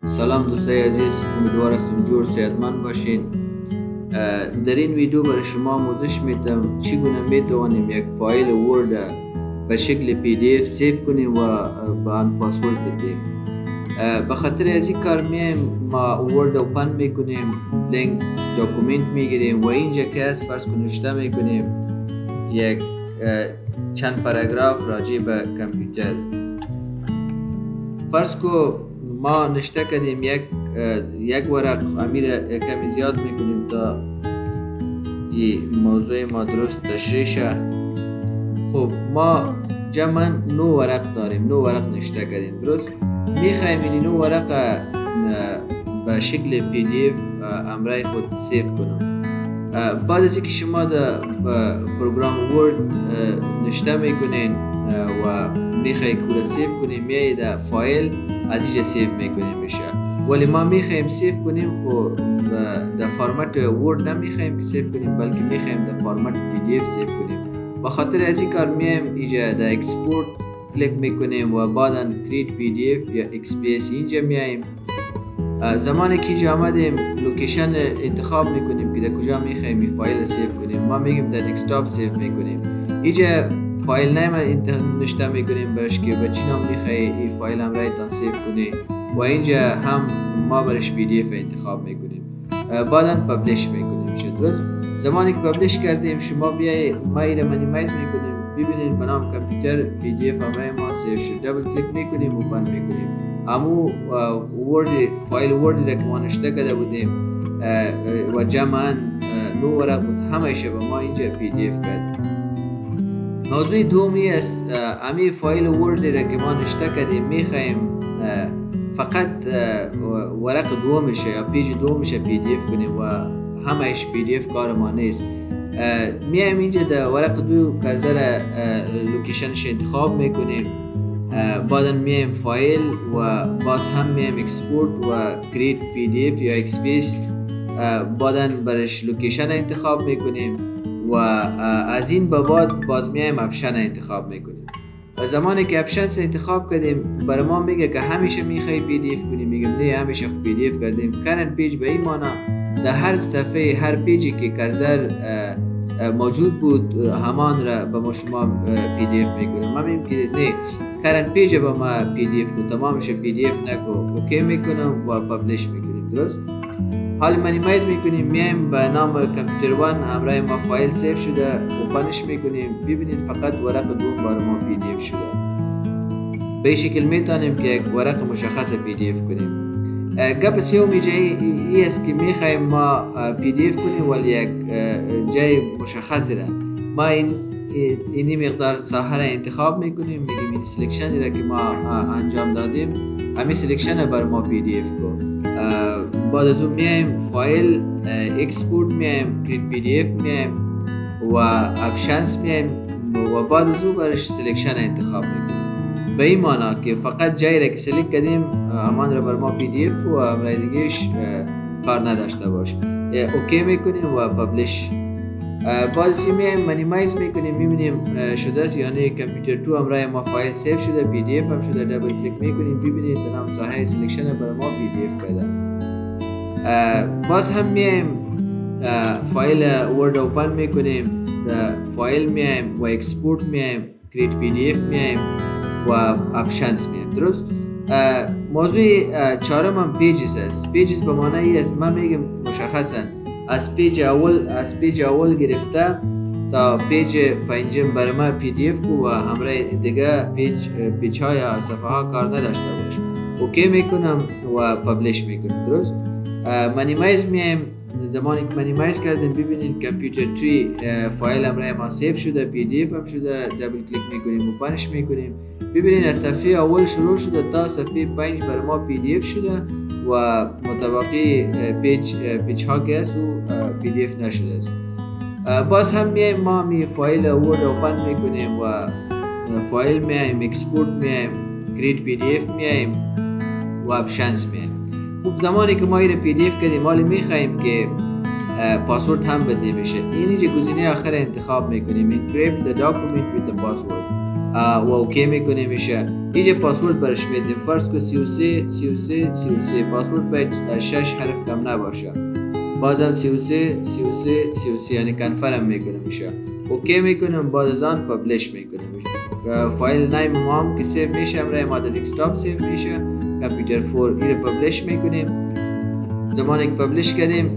سلام دوستای عزیز، امیدوار هستم جور صحتمند باشین. در این ویدیو برای شما آموزش میدم چگونه میتوانیم یک فایل ورد به شکل PDF سیو کنیم و به آن پاسورد بدیم. به خاطر از این کار ما ورد اوپن میکنیم، لینک داکومنت میگیریم و اینجا که از فرض کنید نوشته میکنیم یک چند پاراگراف راجع به کامپیوتر. فرض کو ما نشته کردیم یک ورق، امیر کمی زیاد میکنیم تا این موضوع ما درست تشریح شه. خب ما جمعا 9 ورق داریم، 9 ورق نشته کردیم، درست؟ میخوایم این 9 ورق به شکل PDF امرای خود سیو کنم. بعد از اینکه شما در پروگرام ورد نشته میکنین و میخوایی که سیو کنیم، میایی در فایل از اینجا سیو میکنیم میشه. ولی ما میخوایم سیو کنیم خب در فرمت ورد نمیخوایم که سیو کنیم، بلکه میخوایم در فرمت PDF سیو کنیم. با خاطر از این کار میایم اینجا در اکسپورت کلیک میکنیم و بعدا create PDF یا XPS اینجا میایم. زمانی که اینجا آمدیم لوکیشن انتخاب میکنیم که در کجا میخوایم این فایل سیو کنیم. ما میگیم در دسکتاپ سیو میکنیم. اینجا فایل نیم نشته میکنیم برش که به چی نام میخوایی این فایل هم رایتان سیو کنی و اینجا هم ما برش PDF انتخاب میکنیم. بعدا پبلش میکنیم میشه، درست؟ زمانی که پبلش کردیم شما بیایی ما ایره منیمایز میکنیم، ببینید به نام کامپیوتر PDF همراه ما سیو شد. دبل کلیک میکنیم و بند میکنیم. امو فایل وردی را که ما نشته کرده بودیم و جمعا 9 ورق بود، همهش به ما اینجا PDF کرد. موضوع دومی است، امی فایل وردی را که ما نشته کردیم میخوایم فقط ورق دومشه یا پیج دومشه PDF کنیم و همهش PDF کار ما نیست. میایم اینجا در ورق دو کرسر لوکیشنش انتخاب میکنیم، بعدا میایم فایل و باز هم میایم اکسپورت و create PDF یا XPS، بعدا برش لوکیشن انتخاب میکنیم و از این به بعد باز میایم اپشن انتخاب میکنیم. و زمانی که اپشن انتخاب کردیم برای ما میگه که همیشه میخوای PDF کنیم، میگم نه همیشه PDF کردیم. کرنت پیج به این معنی در هر صفحه هر پیجی که کرسر موجود بود همان را به ما شما PDF میکنیم. ما میگیم که نه کرنت پیج به ما PDF کن، تمامش PDF نکو، اوکی میکنم و پبلش میکنیم، درست؟ حالا منیمایز میکنیم، میایم به نام کامپیوتر وان همراه ما فایل سیو شده اوپنش میکنیم. ببینید فقط ورق دوم برای ما PDF شده. به این شکل میتونیم که یک ورق مشخص PDF کنیم. گپ سوم ای است که میخوایم ما PDF کنیم ولی یک جای مشخصی را ما اینی مقدار ساحه را انتخاب میکنیم، میگیم این سلکشنی را که ما انجام دادیم همین سلکشن بر ما PDF کن. بعد از اون میایم فایل اکسپورت، میایم create PDF، میایم و اپشنز میایم و بعد از اون برش سلکشن انتخاب میکنیم. به این معنی که فقط جایی را که سلیکت کردیم امان را بر ما PDF و امرای دیگهش کار نداشته باشه. اوکی میکنیم و پبلش. بعد از این میایم منیمایز میکنیم، میبینیم شده است، یعنی کامپیوتر 2 امرای ما فایل سیو شده، PDF هم شده. دبل کلیک میکنیم، ببینید در نام ساحه سلکشن بر ما PDF کرده. باز هم میایم فایل ورد اوپن میکنیم، فایل میایم و اکسپورت میایم، create PDF میایم و اپشنز میایم، درست؟ موضوع چهارم هم پیجز است. پیجز به معنی ای است، من میگم مشخصا از پیج اول گرفته تا پیج پنجم برای ما PDF کو و همراه دیگه پیج های یا صفحه ها کار نداشته باشه. اوکی میکنم و پبلش میکنم، درست؟ منیمایز میایم. زمانی که منیمایز کردیم ببینید کامپیوتر 3 فایل همراه ما سیو شده، PDF هم شده. دبل کلیک میکنیم و اوپنش میکنیم، ببینید از صفحه اول شروع شده تا صفحه 5 برای ما PDF شده و متبقی پیج ها که است و PDF نشده است. باز هم میایم ما فایل ورد اوپن میکنیم و فایل میایم اکسپورت میایم create PDF میایم و اپشنز میایم. خب زمانی که ما این PDF کردیم حالا میخوایم که پاسورد هم بده میشه. اینجا گزینه آخر انتخاب میکنیم encrypt the document with the password. و اوکی میکنیم میشه. اینجا پاسورد برش میدیم، فرض که 33 پاسورد باید 6 حرف کم نباشه. بازم 33 یعنی کنفرم میکنیم میشه. اوکی میکنیم، بعد از آن پابلش میکنیم میشه. فایل نیم ما هم که سیو میشه، امرای ما در دسکتاپ سیو میشه. کامپیوتر 4 ایره پابلش میکنیم. زمانی که پابلش کردیم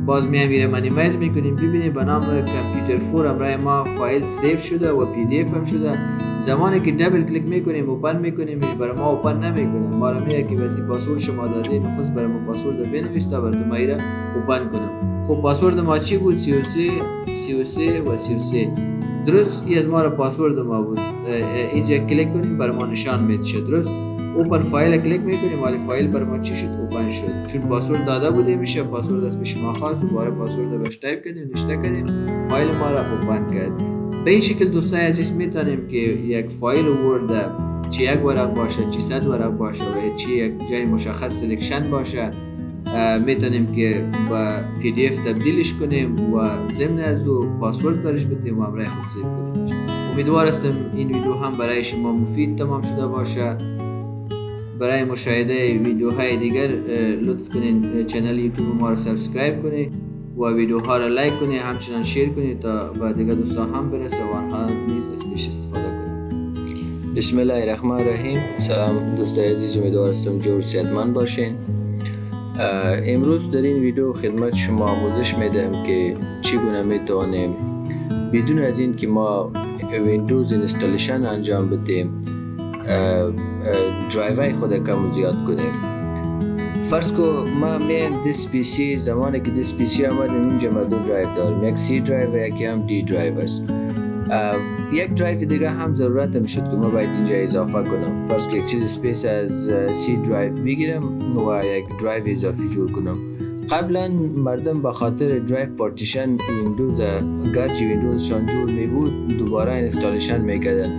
باز میایم ایره منیمایز میکنیم. ببینیم به نام کامپیوتر 4 امرای ما فایل سیو شده و پی دی اف هم شده. زمانی که دبل کلیک میکنیم اوپن میکنیم، برای ما اوپن نمیکنه. ما رو میگه که وقتی پاسورد شما دادین خود برای ما پاسورد بنویس تا برای ما ایره اوپن کنم. خب پاسورد ما چی بود؟ 33 درست. این از ما را پاسورد ما بود. اینجا کلیک کنیم برای ما نشان میده. درست. اوپن فایل کلیک میکنیم ولی فایل برای ما چی شد؟ اوپن شد. چون پاسورد داده بوده میشه، پاسورد از پیش ما خواست، دوباره پاسورد بهش تایپ کردیم، نوشته کردیم، فایل ما را اوپن کرد. به این شکل دوستان عزیز میتونیم که یک فایل ورد چی یک ورق باشه، چی 100 ورق باشه و چی یک جای مشخص سلکشن باشه میتونیم که با پی دی اف تبدیلش کنیم و ضمن از او پاسورد برش بدیم و امرای خود سیو کنیم. امیدوار هستم این ویدیو هم برای شما مفید تمام شده باشه. برای مشاهده ویدیوهای دیگر لطف کنین چنل یوتیوب ما رو سابسکرایب کنید و ویدیوها رو لایک کنید، همچنان شیر کنید تا به دیگر دوستان هم برسه و آنها نیز از پیش استفاده کنید. بسم الله الرحمن الرحیم. سلام دوستان عزیز، امیدوار هستم جور و صحتمند باشین. امروز در این ویدیو خدمت شما آموزش میدم که چگونه میتوانیم بدون از این که ما ویندوز اینستالیشن انجام بدیم درایوهای خود کم و زیاد کنیم. فرض کو ما میایم دست پی سی، زمانی که دست پی سی آمدیم اینجا ما دو درایو داریم، یک سی درایو و یکی هم دی درایو است. یک درایو دیگه هم ضرورت میشد که ما باید اینجا اضافه کنم. فرض که یک چیز اسپیس از سی درایو بگیرم و یک درایو اضافی جور کنم. قبلا مردم به خاطر درایو پارتیشن ویندوز گرچه ویندوزشان جور می بود دوباره اینستالیشن میکردن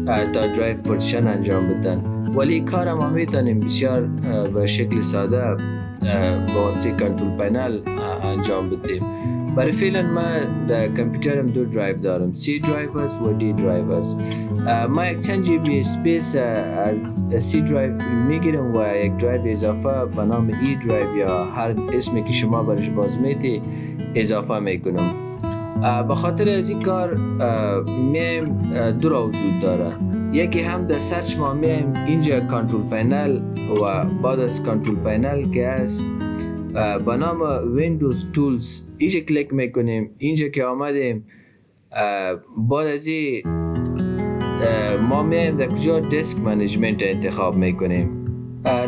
تا درایو پارتیشن انجام بدن، ولی کار ما میتونیم بسیار به شکل ساده با واسطه کنترل پنل انجام بدیم. برای فعلا ما در کامپیوترم دو درایو دارم، سی درایو است و دی درایو است. ما یک چند جی بی اسپیس از سی درایو میگیرم و یک درایو اضافه به نام ای درایو یا هر اسمی که شما برش باز میتی اضافه میکنم. به خاطر از این کار میایم دو را وجود داره. یکی هم در سرچ ما میایم اینجا کنترل پنل و بعد از کنترل پنل که است با نام ویندوز تولز اینجا کلیک میکنیم. اینجا که آمدیم بعد از این ما میایم در کجا دسک منیجمنت انتخاب میکنیم.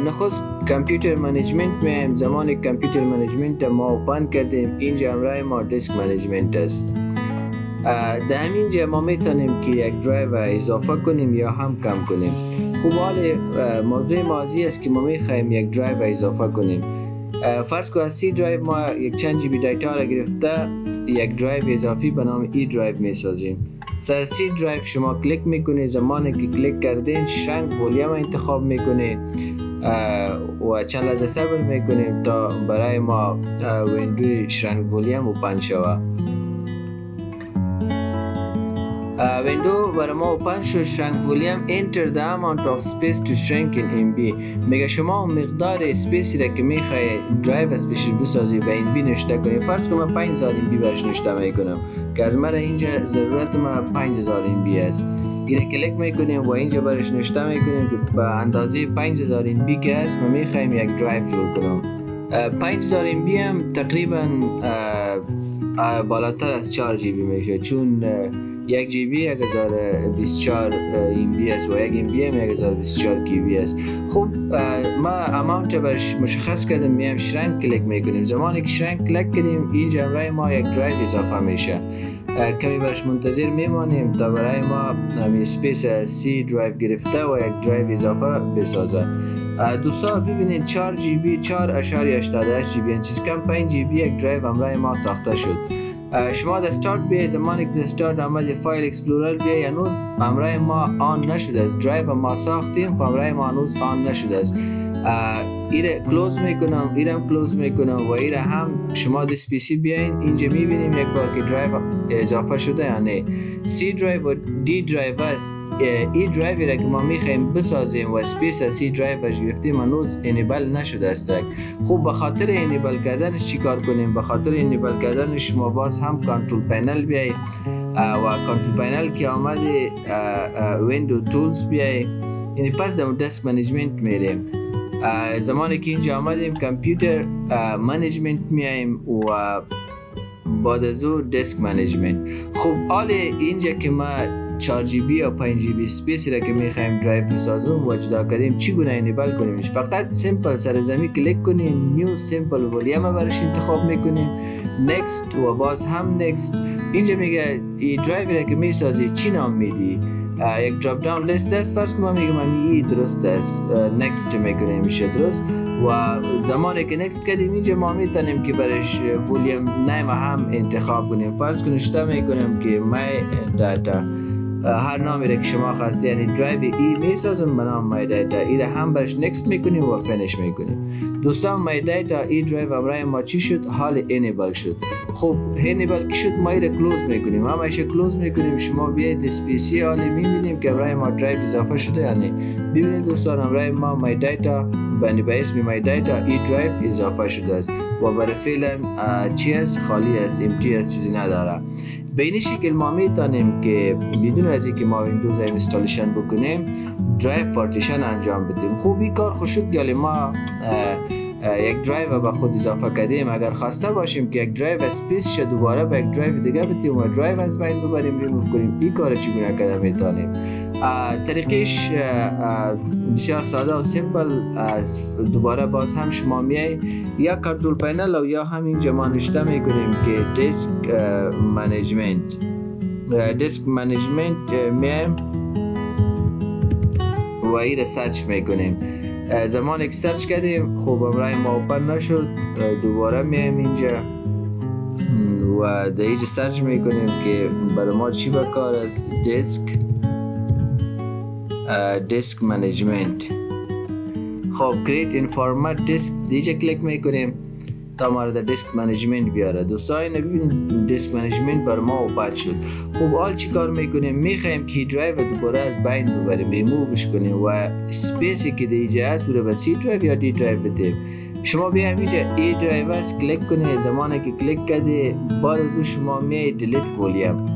نخست کامپیوتر منیجمنت میایم. زمان کامپیوتر منیجمنت ما اوپن کردیم اینجا امرای ما دسک منیجمنت است. در همینجا ما میتونیم که یک درایو اضافه کنیم یا هم کم کنیم. خوب حال موضوع مازی است که ما میخوایم یک درایو اضافه کنیم. فرض که از سی درایو ما یک چند جی بی دیتا را گرفته یک درایو اضافی به نام ای درایو میسازیم. از سی درایو شما کلیک میکنید. زمانی که کلیک کردین شرنک ولیم انتخاب میکنید و چند لحظه صبر میکنیم تا برای ما ویندوی شرنک ولیم اوپن شود. ویندو برای ما اوپن شد. شرنک ولیم enter the amount of space to shrink in MB. میگه شما مقدار اسپیسی را که میخوای درایو از پیشش بسازی به MB نشته کنی. فرض کنم 5000 MB برش نشته میکنم که از من اینجا ضرورت ما 5000 MB است. اینه کلیک میکنیم و اینجا برش نشته میکنیم که به اندازه 5000 MB که است ما میخوایم یک درایو جور کنم. 5000 MB هم تقریبا بالاتر از 4 GB میشه، چون یک جی بی 1024 MB است و یک MB هم 1024 KB است. خب ما اماونت برش مشخص کردیم، میایم شرنک کلیک میکنیم. زمانی که شرنک کلیک کنیم اینجا برای ما یک درایو اضافه میشه. کمی برش منتظر میمانیم تا برای ما اسپیس سی درایو گرفته و یک درایو اضافه بسازه. دوستان ببینید 4 GB 4.88 GB این چیز کم 5 GB یک درایو امرای ما ساخته شد. شما در استارت بیایی. زمانی که در استارت عمل فایل اکسپلورر بیایی هنوز امرای ما آن نشده است. درایو ما ساختیم خب امرای ما هنوز آن نشده است. ایره کلوز میکنم، ایرم کلوز میکنم و ایره هم شما دست پی سی بیاین اینجا میبینیم یک بار که درایو اضافه شده یا نه. سی درایو و دی درایو است. ای درایوی را که ما میخوایم بسازیم و اسپیس از سی درایوش گرفتیم هنوز انیبل نشده است. خوب به خاطر انیبل کردنش چی کار کنیم؟ به خاطر انیبل کردنش ما باز هم کنترل پنل بیاییم و کنترل پنل که آمده ویندو تولز بیاییم، یعنی پس در دسک منیجمنت میریم. زمانی که اینجا آمدیم کامپیوتر منیجمنت میاییم و بعد از او دسک منیجمنت. خب حال اینجا که ما 4 GB یا 5 GB سپیسی را که میخوایم درایو بسازیم و جدا کردیم چگونه انیبل کنیمش؟ فقط سیمپل سر زمین کلیک کنیم، نیو سیمپل ولیوم برش انتخاب میکنیم، نکست و باز هم نکست. اینجا میگه این درایو را که میسازی چی نام میدی؟ یک دراپ داون لیست است، فرض کنم میگم این درست است، نکست میکنیم میشه درست. و زمانی که نکست کردیم اینجا ما میتونیم که برش ولیوم نیم هم انتخاب کنیم. فرض کنیم شتا میکنیم که مای داتا، هر نامی را که شما خواستی، یعنی درایو ای میسازم به نام مای دیتا، ای را هم برش نکست میکنیم و فینیش میکنیم. دوستان مای دیتا ای درایو امرای ما چی شد؟ حال انیبل شد. خب انیبل کی شد؟ ما ای را کلوز میکنیم، هم ایشه کلوز میکنیم. شما بیاید اسپیسی حالی میبینیم که امرای ما درایو اضافه شده یعنی. ببینید دوستان امرای ما مای دیتا به اسم مای دیتا ای درایو اضافه شده است و برای فعلا چی است؟ خالی است، امتی است، چیزی نداره. به این شکل ما میتونیم که بدون از اینکه ما ویندوز اینستالیشن بکنیم درایو پارتیشن انجام بدیم. خوب این کار خوب شد که ما یک درایو به خود اضافه کردیم. اگر خواسته باشیم که یک درایو اسپیس شه دوباره به یک درایو دیگه بدیم و درایو از بین ببریم ریموو کنیم، این کار چگونه کرده میتونیم؟ طریقش بسیار ساده و سیمپل. دوباره باز هم شما میای یا کنترل پنل و یا همین جمع نشته میکنیم که دسک منیجمنت میایم و این را سرچ میکنیم. زمانی که سرچ کردیم خوب امرای ما اوپن نشد، دوباره میایم اینجا و در اینجا سرچ میکنیم که برای ما چی بکار است. دسک منیجمنت. خب کریت این فرمت دسک دیجا کلیک میکنیم تا ما را در دسک منیجمنت بیاره. دوستان ببینید دسک منیجمنت بر ما اوپن شد. خب حال چی کار میکنیم؟ میخوایم که درایو دوباره از بین ببریم، ریمووش کنیم و اسپیسی که دیجا هست او را به سی درایو یا دی درایو بدیم. شما بیایم اینجا ای درایو است کلیک کنید. زمانی که کلیک کرده بعد از او شما میای دیلیت ولیوم.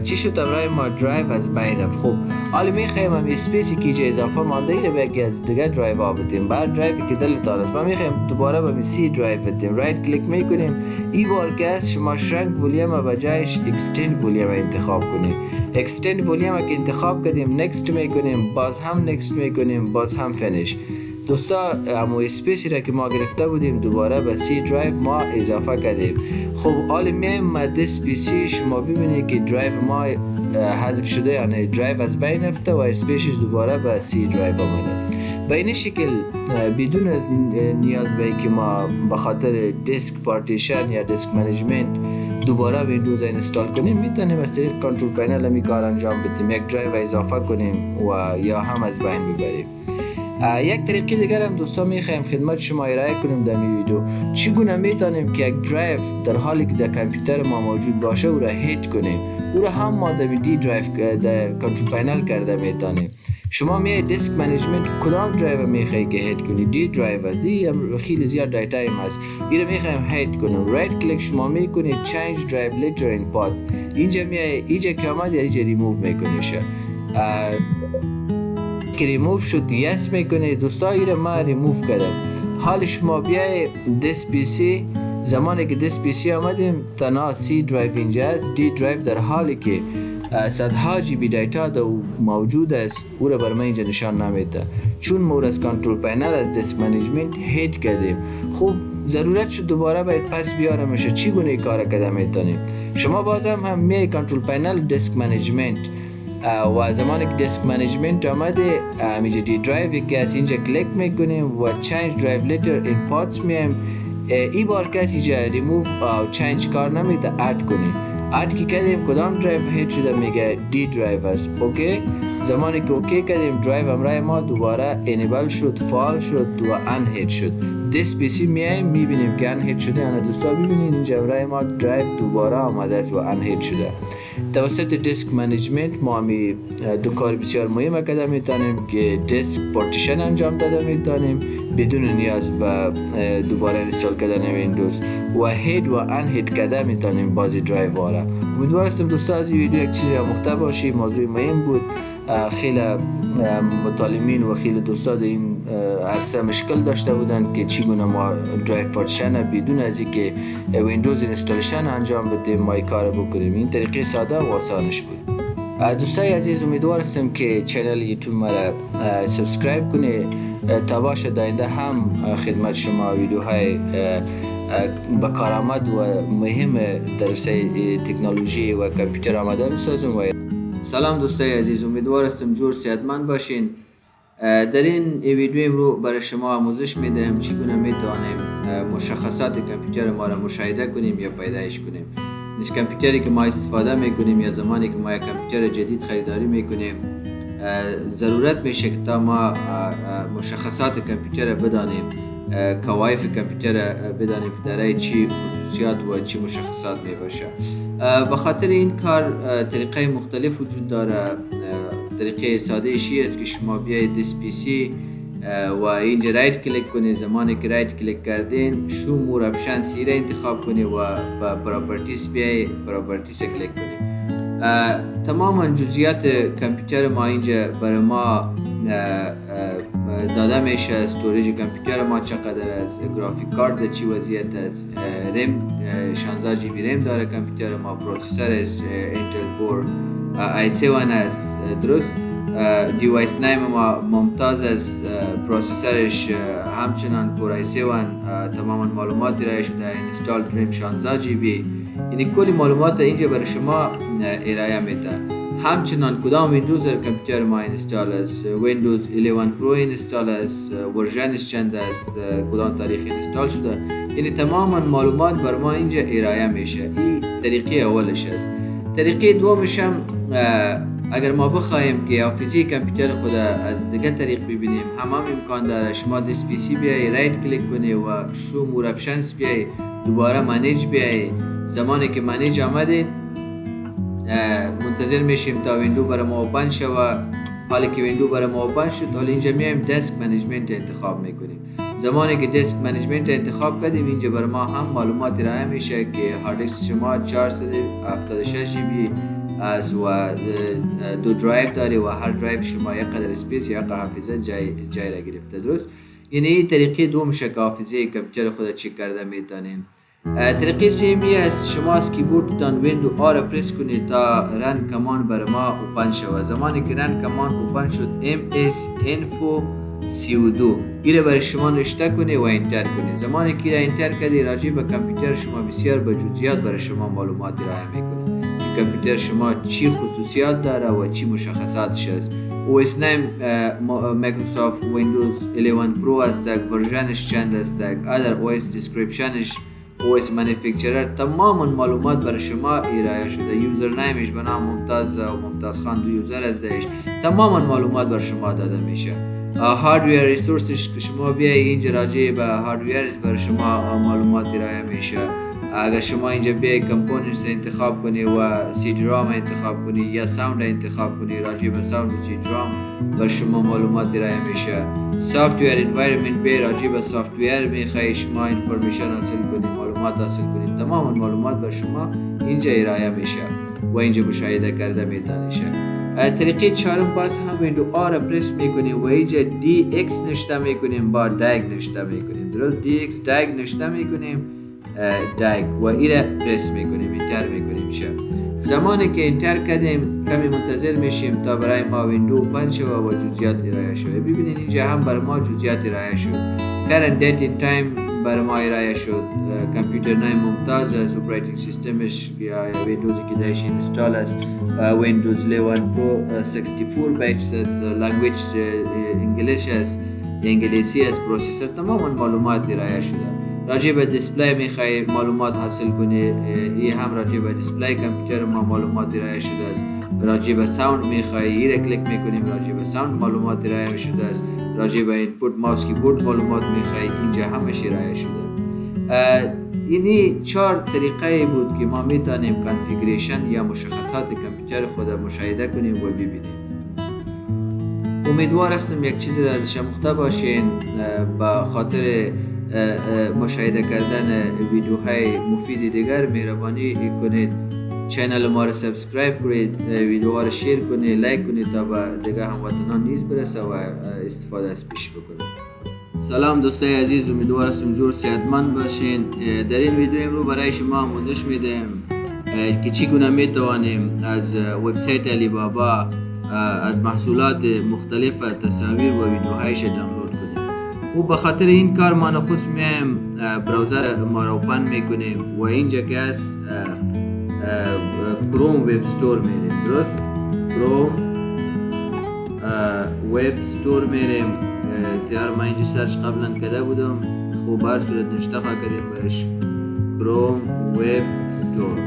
چی شد؟ امرای ما درایو از بین رفت. خب حالا میخوایم هم اسپیسی که اینجا اضافه مانده ای رو به یکی از دیگه درایو ها بدیم. بعد درایوی که دلتان است ما میخوایم دوباره به سی درایو بدیم. رایت کلیک میکنیم، این بار که است شما شرنک ولیوم به جایش اکستند ولیوم انتخاب کنیم. اکستند ولیوم که انتخاب کردیم نکست میکنیم، باز هم نکست میکنیم، باز هم فینیش. دوستا همو اسپیسی را که ما گرفته بودیم دوباره به سی درایو ما اضافه کردیم. خب حالا میایم دست پی سی شما ببینید که درایو ما حذف شده، یعنی درایو از بین رفته و اسپیسش دوباره به سی درایو آمده. به این شکل بدون از نیاز به که ما به خاطر دسک پارتیشن یا دسک منیجمنت دوباره ویندوز اینستال کنیم میتونیم از طریق کنترل پنل همی کار انجام بدیم، یک درایو اضافه کنیم و یا هم از بین ببریم. یک طریقه دیگر هم دوستان میخوایم خدمت شما ارائه کنیم در این ویدیو. چگونه میتونیم که یک درایو در حالی که در کامپیوتر ما موجود باشه او را هید کنیم، او را هم ما در دی درایو در کنترل پنل کرده میتونیم. شما میای دسک منیجمنت کدام درایو میخوای که هید کنی؟ دی درایو است، دی خیلی زیاد دیتا هم هست، این را میخوایم هید کنیم. رایت کلیک شما میکنید چنج درایو لیتر این پاد، اینجا میای اینجا که آمد یا اینجا ریموو میکنیش. که ریموو شد یس میکنه. دوستا این را ما ریموو کردم. حال شما بیای دست پی سی، زمانی که دست پی سی آمدیم تنها سی درایو اینجا است، دی درایو در حالی که صدها جی بی دیتا موجود است او را بر من اینجا نشان نمیده، چون ما از کنترل پنل از دسک منیجمنت هید کردیم. خوب ضرورت شد دوباره باید پس بیارمش. چگونه کار کرده میتونیم؟ شما بازم هم می کنترل پنل دسک منیجمنت و زمانی که دسک منیجمنت آمده اینجا دی درایو که از اینجا کلیک میکنیم و چنج درایو لیتر این پادز میایم. این بار که از اینجا ریموو و چنج کار نمیده، اد کنیم. اد که کردیم کدام درایو هید شده میگه دی درایو است. اوکی زمانی که اوکی کردیم درایو همراه ما دوباره انیبل شد، فعال شد و انهید شد. دس پی سی میایم میبینیم که انهید شده. انا دوستا ببینید اینجا همراه ما درایو دوباره آمده است و انهید شده. توسط دیسک منیجمنت ما همی دو کار بسیار مهم کرده میتونیم که دیسک پارتیشن انجام داده میتونیم بدون نیاز به دوباره اینستال کردن ویندوز و هید و انهید کرده میتونیم بازی درایو واره. امیدوارم دوستا از این ویدیو یک چیزی آموخته باشی. موضوع مهم بود. خیلی مطالبین و خیلی دوستا در این عرصه مشکل داشته بودن که چگونه ما درایو پارتیشن بدون از اینکه ویندوز اینستالیشن انجام بدیم ما این کار بکنیم. این طریقه ساده و آسانش بود. دوستای عزیز امیدوار هستم که چنل یوتیوب ما را سابسکرایب کنید تا باشه داینده هم خدمت شما ویدیوهای با کارآمد و مهم در عرصه تکنولوژی و کامپیوتر آماده بسازم. سلام دوستای عزیز، امیدوار هستم جور صحتمند باشین. در این ویدیو امروز برای شما آموزش میدهم چگونه میتوانیم مشخصات کامپیوتر ما را مشاهده کنیم یا پیدایش کنیم. از کامپیوتری که ما استفاده میکنیم یا زمانی که ما یک کامپیوتر جدید خریداری میکنیم ضرورت میشه که تا ما مشخصات کامپیوتر بدانیم، کوایف کامپیوتر بدانیم که دارای چی خصوصیات و چی مشخصات میباشه. به خاطر این کار طریقه مختلف وجود داره. طریقه ساده ایشی است که شما بیایید دس پی سی و اینجا رایت کلیک کنید. زمانی که رایت کلیک کردین شو مور اپشن سی را انتخاب کنید و با پراپرتیز بیایید پراپرتیز کلیک کنید. تماما جزئیات کامپیوتر ما اینجا برای ما داده میشه. استوریج کامپیوتر ما چقدر است، گرافیک کارت چی وضعیت است، رم 16 جی بی رم داره کامپیوتر ما، پروسسور است اینتل کور i7 است درست، دیوایس نیم ما ممتاز است، پروسسورش همچنان کور i7 تماما معلوماتی را شده، اینستال رم 16 جی بی. یعنی کلی معلومات اینجا برای شما ارائه میده. همچنان کدام ویندوز کامپیوتر ما اینستال است، ویندوز 11 پرو اینستال است، ورژنش چند است، کدام تاریخ اینستال شده. یعنی تماما معلومات بر ما اینجا ارائه میشه. این طریقه اولش است. طریقه دومش هم اگر ما بخوایم که حافظه کامپیوتر خود از دیگه طریق ببینیم هم امکان داره. شما دس پی سی بیایی رایت کلیک کنی و شو مور اپشنز بیایی دوباره منیج بیایی. زمانی که منیج آمدین منتظر میشیم تا ویندو برای ما اوپن شود. حالی که ویندو برای ما اوپن شد حالا اینجا میایم دسک منیجمنت انتخاب میکنیم. زمانی که دسک منیجمنت انتخاب کردیم اینجا برای ما هم معلومات ارائه میشه که هارد دیسک شما 476 جی بی از و دو درایو داری و هر درایو شما یک قدر اسپیس یا قدر حافظه جای را گرفته درست. یعنی این طریقه دوم که حافظه کامپیوتر خود چک کرده میتونیم. طریقه سومی است شما از کیبوردتان ویندو آر پرس کنید تا رن کمان بر ما اوپن شود. زمانی که رن کمان اوپن شد ms info co2 ایره برای شما نوشته کنید و انتر کنید. زمانی که ایره انتر کردید راجع به کامپیوتر شما بسیار به جزئیات برای شما معلومات ارائه میکنید. کامپیوتر شما چی خصوصیات داره و چی مشخصاتش است. OS نیم مایکروسافت ویندوز 11 پرو است، ورژنش چند است، ادر OS دیسکریپشنش، OS مانیفکچرر، تماما معلومات برای شما ارائه شده. یوزر نیمش به نام ممتاز و ممتاز خان دو یوزر ازش، تماما معلومات برای شما داده میشه. هاردویر ریسورسش که شما بیایی اینجا راجع به هاردویرش برای شما معلومات ارائه میشه. اگر شما اینجا بیایی کامپوننتس انتخاب کنی و سی درام انتخاب کنی یا ساوند انتخاب کنی راجع به ساوند و سی درام برای شما معلومات ارائه میشه. سافتویر انوایرمنت بیایی راجع به سافتویر میخوای شما انفورمیشن حاصل کنی، معلومات حاصل کنی، تمام معلومات برای شما اینجا ارائه میشه و اینجا مشاهده کرده میدانشه. طریقه چهارم باز هم ویندو آر پرس میکنیم و اینجا DX نشته میکنیم با داگ نشته میکنیم درست. DX داگ نشته میکنیم داگ و ایره پرس میکنیم انتر میکنیم. زمانی که انتر کردیم کمی منتظر میشیم تا برای ما ویندو اوپن شود و جزئیات ارائه شود. ببینید اینجا هم برای ما جزئیات ارائه شد. current date in time برای ما ارائه شد. کامپیوتر نیم ممتاز است، اپراتینگ سیستمش یا ویندوزی که داشت اینستال است، ویندوز 11 پرو 64 بایتس است، لنگویج انگلیش است، انگلیسی است، پروسسور، تماما معلومات ارائه شده. راجع به دیسپلی میخوای معلومات حاصل کنی، این هم راجع به دیسپلی کامپیوتر ما معلومات ارائه شده است. راجع به ساوند میخوای، این را کلیک میکنیم، راجع به ساوند معلومات ارائه شده است. راجع به اینپوت ماوس کیبورد معلومات میخوای، اینجا همش ارائه شده. اینی 4 طریقه بود که ما میتونیم کانفیگریشن یا مشخصات کامپیوتر خود مشاهده کنیم و ببینیم. امیدوار هستم یک چیزی را ازش آموخته باشین. با خاطر مشاهده کردن ویدیوهای مفید دیگر مهربانی کنید چینل ما را سابسکرایب کنید، ویدیوها را شیر کنید، لایک کنید تا به دیگر هموطنان نیز برسه و استفاده از پیش بکنید. سلام دوستای عزیز، امیدوار هستم جور صحتمند باشین. در این ویدیو امروز برای شما آموزش میدم که چگونه میتوانیم از وبسایت علی بابا از محصولات مختلف تصاویر و ویدیوهایش دانلود کنیم. و به خاطر این کار ما نخست میایم براوزر ما را اوپن میکنیم و اینجا که از کروم وب استور میریم. درست؟ کروم وب استور میریم. دیار ما اینجا سرچ قبلا کرده بودم، خوب بر صورت نشته خواه کردیم برش کروم وب استور.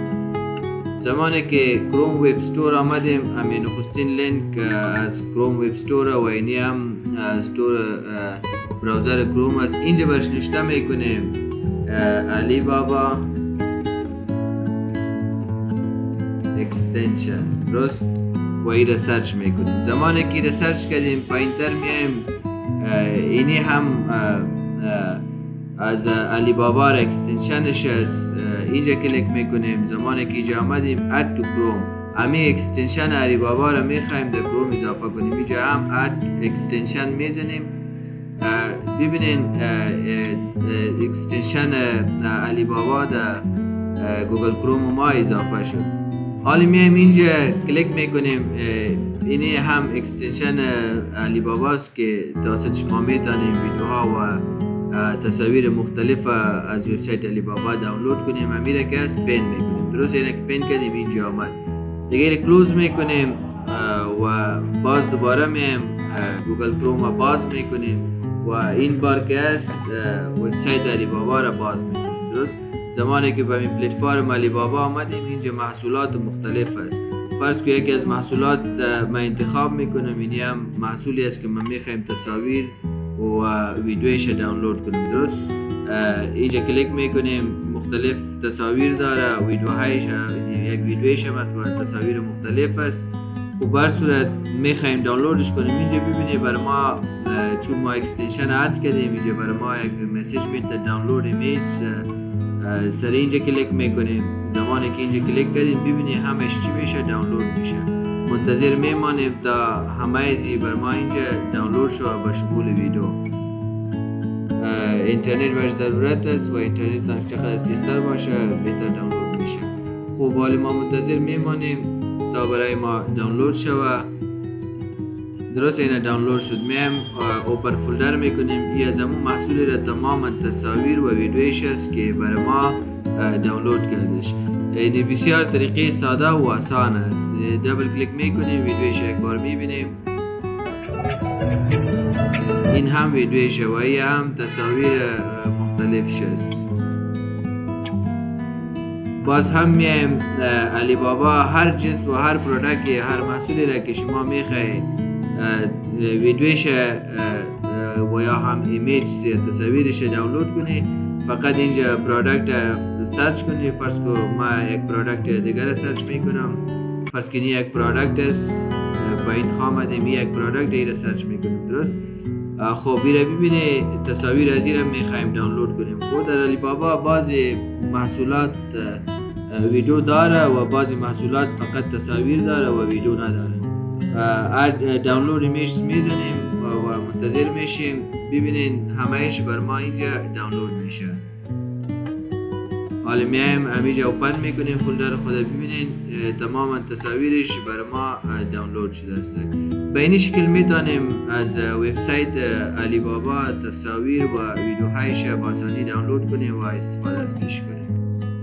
زمانی که کروم وب استور آمدیم، همین نخستین لینک از کروم وب استور و اینی هم استور براوزر کروم است. اینجا برش نشته میکنیم علی بابا اکستنشن. درست؟ و این را سرچ میکنیم. زمانی که این را سرچ کردیم پایین تر میایم، اینی هم از علی بابا اکستنشنش است. اینجا کلیک میکنیم. زمانی که اینجا آمدیم add to chrome، امی اکستنشن علی بابا را میخوایم در کروم اضافه کنیم. اینجا هم add اکستنشن میزنیم. ببینین اکستنشن علی بابا در گوگل کروم ما اضافه شد. حالا میایم اینجا کلیک میکنیم. اینی هم اکستنشن علی بابا است که توسط شما میتونیم ویدیوها و تصاویر مختلف از وبسایت علی بابا دانلود کنیم. امیره که از پین میکنیم. درست؟ اینه که پین کردیم اینجا آمد. دیگه کلوز میکنیم و باز دوباره میایم گوگل کروم باز میکنیم و این بار که از وبسایت علی بابا را باز میکنیم. درست؟ زمانی که به این پلتفرم علی بابا آمدیم، اینجا محصولات مختلف است. فرض که یکی از محصولات من انتخاب میکنم، اینی هم محصولی است که من میخوایم تصاویر و ویدیویش دانلود کنیم. درست؟ اینجا کلیک میکنیم. مختلف تصاویر داره، ویدیوهایش یک ویدیویش هم است با تصاویر مختلف است و بر صورت میخوایم دانلودش کنیم. اینجا ببینید برای ما چون ما اکستنشن اد کردیم، اینجا برای ما یک مسیج میده دانلود ایمیج. سر اینجا کلیک میکنیم. زمانی که اینجا کلیک کردیم ببینید همش چی میشه دانلود میشه. منتظر میمانیم تا همه چیزی بر ما اینجا دانلود شو با شمول ویدیو. اینترنت برش ضرورت است و اینترنت چقدر تیزتر باشه بهتر دانلود میشه. خوب، حالی ما منتظر میمانیم تا برای ما دانلود شوه. درست اینه دانلود شد. میایم اوپن فولدر میکنیم. این از همون محصولی را تماما تصاویر و ویدیویش است که برای ما دانلود کردش. این بسیار طریقه ساده و آسان است. دبل کلیک میکنیم، ویدیویش یک بار میبینیم. این هم ویدیویش و این هم تصاویر مختلفش است. باز هم میایم علی بابا هر جنس و هر پروداکت، هر محصولی را که شما میخواید ویدیویش و یا هم ایمیج تصاویرش دانلود کنید، فقط اینجا پروداکت سرچ کنید. فرض کو ما یک پروداکت دیگر سرچ میکنم. فرض کنید یک پروداکت است، با این خامدیم یک پروداکت دیگر سرچ میکنیم. درست؟ خب این را ببینید تصاویر از این را میخوایم دانلود کنیم. خود در علی بابا بعضی محصولات ویدیو داره و بعضی محصولات فقط تصاویر داره و ویدیو نداره. دانلود ایمیج میزنیم و منتظر میشیم. ببینین همهش بر ما اینجا دانلود میشه. حالا میایم همینجا اوپن میکنیم فولدر خود. ببینین تماما تصاویرش بر ما دانلود شده است. به این شکل میتونیم از وبسایت علی بابا تصاویر و ویدیوهایش با آسانی دانلود کنیم و استفاده از پیش کنیم.